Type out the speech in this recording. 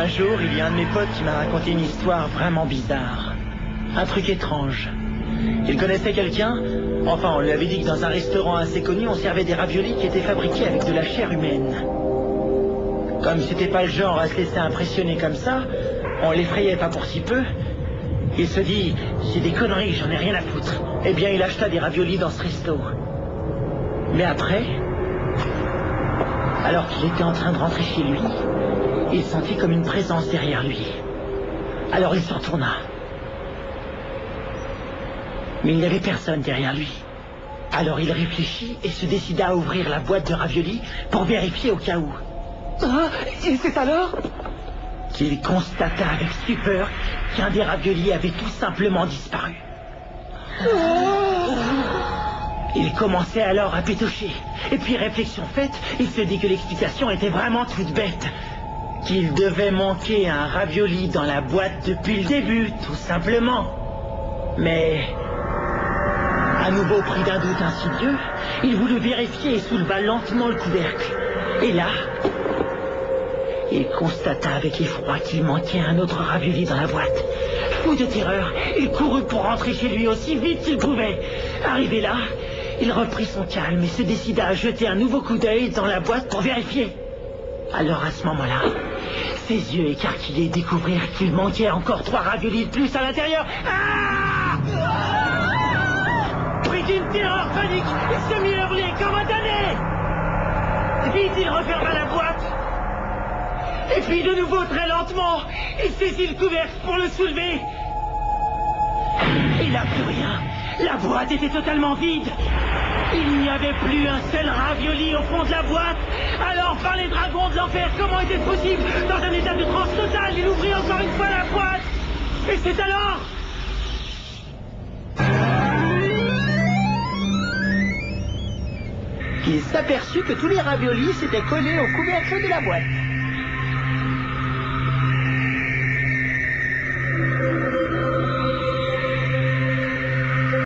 Un jour, il y a un de mes potes qui m'a raconté une histoire vraiment bizarre. Un truc étrange. Il connaissait quelqu'un. Enfin, on lui avait dit que dans un restaurant assez connu, on servait des raviolis qui étaient fabriqués avec de la chair humaine. Comme c'était pas le genre à se laisser impressionner comme ça, on l'effrayait pas pour si peu. Il se dit, c'est des conneries, j'en ai rien à foutre. Eh bien, il acheta des raviolis dans ce resto. Mais après, alors qu'il était en train de rentrer chez lui, il sentit comme une présence derrière lui. Alors il se retourna. Mais il n'y avait personne derrière lui. Alors il réfléchit et se décida à ouvrir la boîte de raviolis pour vérifier au cas où. Ah, et c'est alors qu'il constata avec stupeur qu'un des raviolis avait tout simplement disparu. Il commençait alors à pétocher. Et puis réflexion faite, il se dit que l'explication était vraiment toute bête. Qu'il devait manquer un ravioli dans la boîte depuis le début, tout simplement. Mais, à nouveau pris d'un doute insidieux, il voulut vérifier et souleva lentement le couvercle. Et là, il constata avec effroi qu'il manquait un autre ravioli dans la boîte. Fou de terreur, il courut pour rentrer chez lui aussi vite qu'il pouvait. Arrivé là, il reprit son calme et se décida à jeter un nouveau coup d'œil dans la boîte pour vérifier. Alors à ce moment-là, ses yeux écarquillés découvrirent qu'il manquait encore 3 raviolis de plus à l'intérieur. Ah! Pris d'une terreur panique, il se mit à hurler comme un damné. Vite, il referma la boîte. Et puis de nouveau, très lentement, il saisit le couvercle pour le soulever. Il n'a plus rien. La boîte était totalement vide. Il n'y avait plus un seul ravioli au fond de la boîte. Alors, par les dragons de l'enfer, comment était-ce possible? Dans un état de transe totale, il ouvrit encore une fois la boîte. Et c'est alors qu'il s'aperçut que tous les raviolis s'étaient collés au couvercle de la boîte.